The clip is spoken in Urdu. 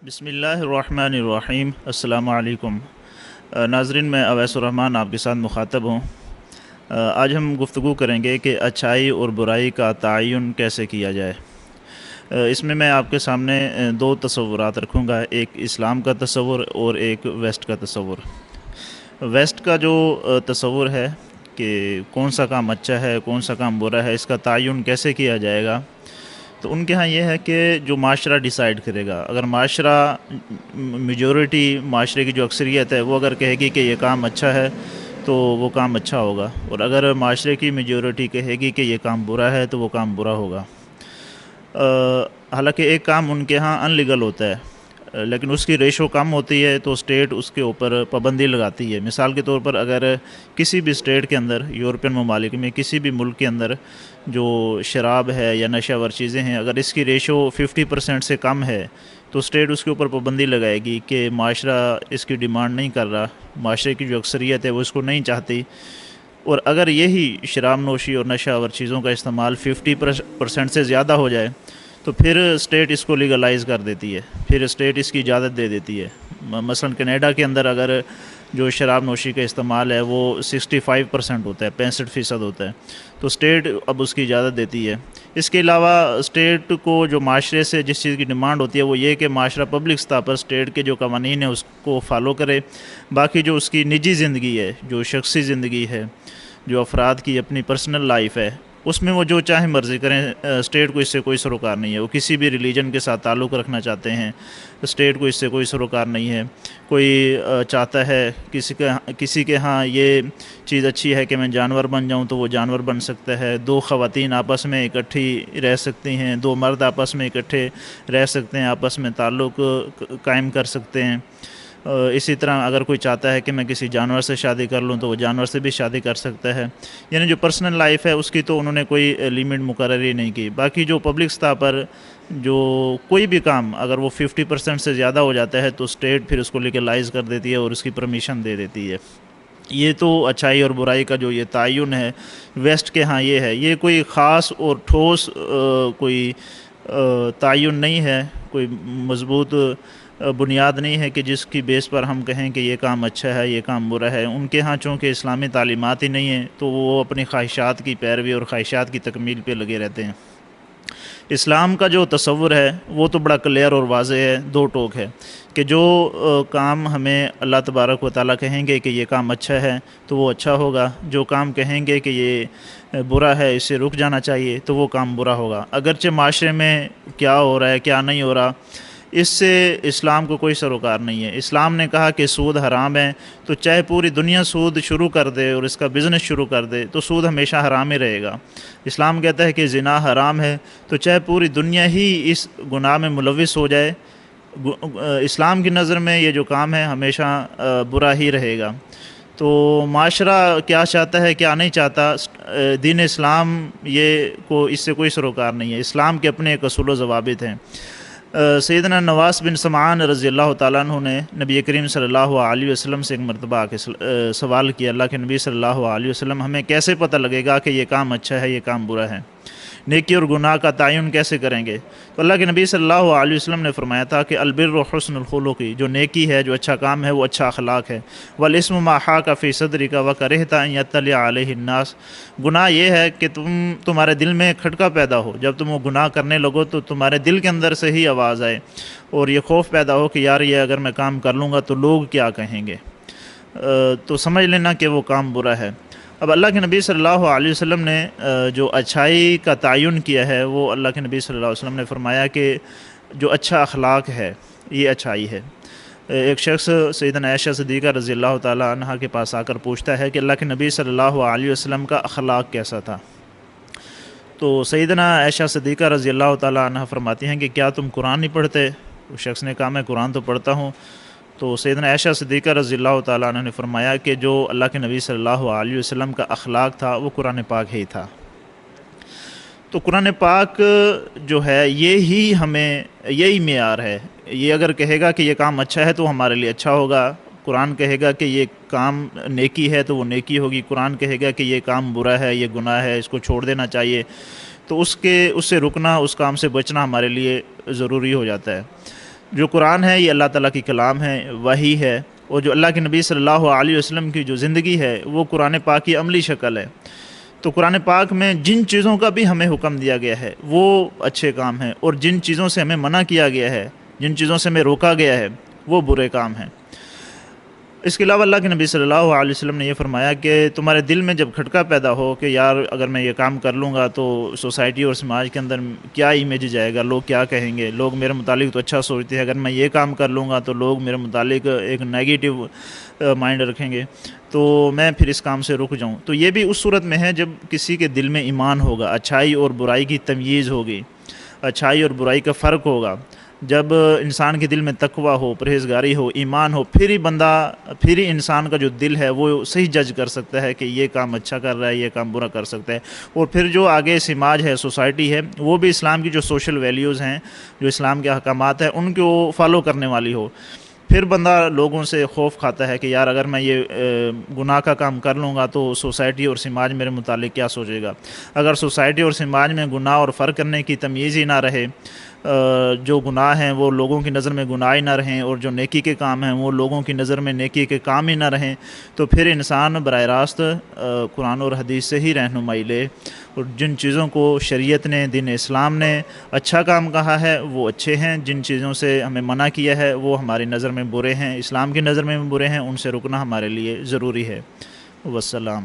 بسم اللہ الرحمن الرحیم۔ السلام علیکم ناظرین، میں اویس الرحمن آپ کے ساتھ مخاطب ہوں۔ آج ہم گفتگو کریں گے کہ اچھائی اور برائی کا تعین کیسے کیا جائے۔ اس میں آپ کے سامنے دو تصورات رکھوں گا، ایک اسلام کا تصور اور ایک ویسٹ کا تصور۔ ویسٹ کا جو تصور ہے کہ کون سا کام اچھا ہے کون سا کام برا ہے، اس کا تعین کیسے کیا جائے گا، تو ان کے ہاں یہ ہے کہ جو معاشرہ ڈیسائیڈ کرے گا، اگر معاشرہ میجورٹی معاشرے کی جو اکثریت ہے وہ اگر کہے گی کہ یہ کام اچھا ہے تو وہ کام اچھا ہوگا، اور اگر معاشرے کی میجورٹی کہے گی کہ یہ کام برا ہے تو وہ کام برا ہوگا۔ حالانکہ ایک کام ان کے ہاں ان لیگل ہوتا ہے، لیکن اس کی ریشو کم ہوتی ہے تو اسٹیٹ اس کے اوپر پابندی لگاتی ہے۔ مثال کے طور پر اگر کسی بھی اسٹیٹ کے اندر، یورپین ممالک میں کسی بھی ملک کے اندر جو شراب ہے یا نشہ ور چیزیں ہیں، اگر اس کی ریشو 50% سے کم ہے تو اسٹیٹ اس کے اوپر پابندی لگائے گی کہ معاشرہ اس کی ڈیمانڈ نہیں کر رہا، معاشرے کی جو اکثریت ہے وہ اس کو نہیں چاہتی۔ اور اگر یہی شراب نوشی اور نشہ ور چیزوں کا استعمال 50% سے زیادہ ہو جائے تو پھر اسٹیٹ اس کو لیگلائز کر دیتی ہے، پھر اسٹیٹ اس کی اجازت دے دیتی ہے۔ مثلا کینیڈا کے اندر اگر جو شراب نوشی کا استعمال ہے وہ 65% ہوتا ہے، 65% ہوتا ہے، تو اسٹیٹ اب اس کی اجازت دیتی ہے۔ اس کے علاوہ اسٹیٹ کو جو معاشرے سے جس چیز کی ڈیمانڈ ہوتی ہے وہ یہ کہ معاشرہ پبلک سطح پر اسٹیٹ کے جو قوانین ہیں اس کو فالو کرے، باقی جو اس کی نجی زندگی ہے، جو شخصی زندگی ہے، جو افراد کی اپنی پرسنل لائف ہے، اس میں وہ جو چاہیں مرضی کریں، اسٹیٹ کو اس سے کوئی سروکار نہیں ہے۔ وہ کسی بھی ریلیجن کے ساتھ تعلق رکھنا چاہتے ہیں، اسٹیٹ کو اس سے کوئی سروکار نہیں ہے۔ کوئی چاہتا ہے کسی کے ہاں یہ چیز اچھی ہے کہ میں جانور بن جاؤں تو وہ جانور بن سکتا ہے، دو خواتین آپس میں اکٹھی رہ سکتی ہیں، دو مرد آپس میں اکٹھے رہ سکتے ہیں، آپس میں تعلق قائم کر سکتے ہیں۔ اسی طرح اگر کوئی چاہتا ہے کہ میں کسی جانور سے شادی کر لوں تو وہ جانور سے بھی شادی کر سکتا ہے۔ یعنی جو پرسنل لائف ہے اس کی تو انہوں نے کوئی لیمٹ مقرر ہی نہیں کی۔ باقی جو پبلک سطح پر جو کوئی بھی کام اگر وہ 50% سے زیادہ ہو جاتا ہے تو اسٹیٹ پھر اس کو لیگلائز کر دیتی ہے اور اس کی پرمیشن دے دیتی ہے۔ یہ تو اچھائی اور برائی کا جو یہ تعین ہے ویسٹ کے ہاں یہ ہے، یہ کوئی خاص اور ٹھوس کوئی تعین نہیں ہے، کوئی مضبوط بنیاد نہیں ہے کہ جس کی بیس پر ہم کہیں کہ یہ کام اچھا ہے یہ کام برا ہے۔ ان کے ہاں چونکہ اسلامی تعلیمات ہی نہیں ہیں تو وہ اپنی خواہشات کی پیروی اور خواہشات کی تکمیل پہ لگے رہتے ہیں۔ اسلام کا جو تصور ہے وہ تو بڑا کلیئر اور واضح ہے، دو ٹوک ہے کہ جو کام ہمیں اللہ تبارک و تعالیٰ کہیں گے کہ یہ کام اچھا ہے تو وہ اچھا ہوگا، جو کام کہیں گے کہ یہ برا ہے اس سے رک جانا چاہیے تو وہ کام برا ہوگا۔ اگرچہ معاشرے میں کیا ہو رہا ہے کیا نہیں ہو رہا اس سے اسلام کو کوئی سروکار نہیں ہے۔ اسلام نے کہا کہ سود حرام ہے تو چاہے پوری دنیا سود شروع کر دے اور اس کا بزنس شروع کر دے تو سود ہمیشہ حرام ہی رہے گا۔ اسلام کہتا ہے کہ زنا حرام ہے تو چاہے پوری دنیا ہی اس گناہ میں ملوث ہو جائے، اسلام کی نظر میں یہ جو کام ہے ہمیشہ برا ہی رہے گا۔ تو معاشرہ کیا چاہتا ہے کیا نہیں چاہتا، دین اسلام یہ کو اس سے کوئی سروکار نہیں ہے۔ اسلام کے اپنے ایک اصول و ضوابط ہیں۔ سیدنا نواس بن سمعان رضی اللہ تعالیٰ عنہ نے نبی کریم صلی اللہ علیہ وسلم سے ایک مرتبہ آ کے سوال کیا، اللہ کے نبی صلی اللہ علیہ وسلم ہمیں کیسے پتہ لگے گا کہ یہ کام اچھا ہے یہ کام برا ہے، نیکی اور گناہ کا تعین کیسے کریں گے؟ تو اللہ کے نبی صلی اللہ علیہ وسلم نے فرمایا تھا کہ البر و حسن الخلق، جو نیکی ہے جو اچھا کام ہے وہ اچھا اخلاق ہے، والاسم ما حاک فی صدرک وکرہت ان یطلع علیہ الناس، گناہ یہ ہے کہ تمہارے دل میں کھٹکا پیدا ہو، جب تم وہ گناہ کرنے لگو تو تمہارے دل کے اندر سے ہی آواز آئے اور یہ خوف پیدا ہو کہ یار یہ اگر میں کام کر لوں گا تو لوگ کیا کہیں گے، تو سمجھ لینا کہ وہ کام برا ہے۔ اب اللہ کے نبی صلی اللہ علیہ وسلم نے جو اچھائی کا تعین کیا ہے وہ اللہ کے نبی صلی اللہ علیہ وسلم نے فرمایا کہ جو اچھا اخلاق ہے یہ اچھائی ہے۔ ایک شخص سیدنا عائشہ صدیقہ رضی اللہ تعالیٰ عنہ کے پاس آ کر پوچھتا ہے کہ اللہ کے نبی صلی اللہ علیہ وسلم کا اخلاق کیسا تھا؟ تو سیدنا عائشہ صدیقہ رضی اللہ تعالیٰ عنہ فرماتی ہیں کہ کیا تم قرآن نہیں پڑھتے؟ اس شخص نے کہا میں قرآن تو پڑھتا ہوں۔ تو سیدنا عائشہ صدیقہ رضی اللہ تعالیٰ عنہ نے فرمایا کہ جو اللہ کے نبی صلی اللہ علیہ وسلم کا اخلاق تھا وہ قرآن پاک ہی تھا۔ تو قرآن پاک جو ہے یہی ہمیں یہی معیار ہے، یہ اگر کہے گا کہ یہ کام اچھا ہے تو ہمارے لیے اچھا ہوگا، قرآن کہے گا کہ یہ کام نیکی ہے تو وہ نیکی ہوگی، قرآن کہے گا کہ یہ کام برا ہے یہ گناہ ہے اس کو چھوڑ دینا چاہیے، تو اس سے رکنا اس کام سے بچنا ہمارے لیے ضروری ہو جاتا ہے۔ جو قرآن ہے یہ اللہ تعالیٰ کی کلام ہے، وحی ہے، اور جو اللہ کے نبی صلی اللہ علیہ وسلم کی جو زندگی ہے وہ قرآن پاک کی عملی شکل ہے۔ تو قرآن پاک میں جن چیزوں کا بھی ہمیں حکم دیا گیا ہے وہ اچھے کام ہیں، اور جن چیزوں سے ہمیں منع کیا گیا ہے، جن چیزوں سے ہمیں روکا گیا ہے، وہ برے کام ہیں۔ اس کے علاوہ اللہ کے نبی صلی اللہ علیہ وسلم نے یہ فرمایا کہ تمہارے دل میں جب کھٹکا پیدا ہو کہ یار اگر میں یہ کام کر لوں گا تو سوسائٹی اور سماج کے اندر کیا امیج جائے گا، لوگ کیا کہیں گے، لوگ میرے متعلق تو اچھا سوچتے ہیں، اگر میں یہ کام کر لوں گا تو لوگ میرے متعلق ایک نیگیٹو مائنڈ رکھیں گے، تو میں پھر اس کام سے رک جاؤں۔ تو یہ بھی اس صورت میں ہے جب کسی کے دل میں ایمان ہوگا، اچھائی اور برائی کی تمیز ہوگی، اچھائی اور برائی کا فرق ہوگا، جب انسان کے دل میں تقوی ہو، پرہیزگاری ہو، ایمان ہو، پھر ہی انسان کا جو دل ہے وہ صحیح جج کر سکتا ہے کہ یہ کام اچھا کر رہا ہے، یہ کام برا کر سکتا ہے۔ اور پھر جو آگے سماج ہے، سوسائٹی ہے، وہ بھی اسلام کی جو سوشل ویلیوز ہیں، جو اسلام کے احکامات ہیں، ان کو فالو کرنے والی ہو۔ پھر بندہ لوگوں سے خوف کھاتا ہے کہ یار اگر میں یہ گناہ کا کام کر لوں گا تو سوسائٹی اور سماج میرے متعلق کیا سوچے گا۔ اگر سوسائٹی اور سماج میں گناہ اور فرق کرنے کی تمیز ہی نہ رہے، جو گناہ ہیں وہ لوگوں کی نظر میں گناہ ہی نہ رہیں، اور جو نیکی کے کام ہیں وہ لوگوں کی نظر میں نیکی کے کام ہی نہ رہیں، تو پھر انسان براہ راست قرآن اور حدیث سے ہی رہنمائی لے، اور جن چیزوں کو شریعت نے، دین اسلام نے اچھا کام کہا ہے وہ اچھے ہیں، جن چیزوں سے ہمیں منع کیا ہے وہ ہماری نظر میں برے ہیں، اسلام کی نظر میں برے ہیں، ان سے رکنا ہمارے لیے ضروری ہے۔ والسلام۔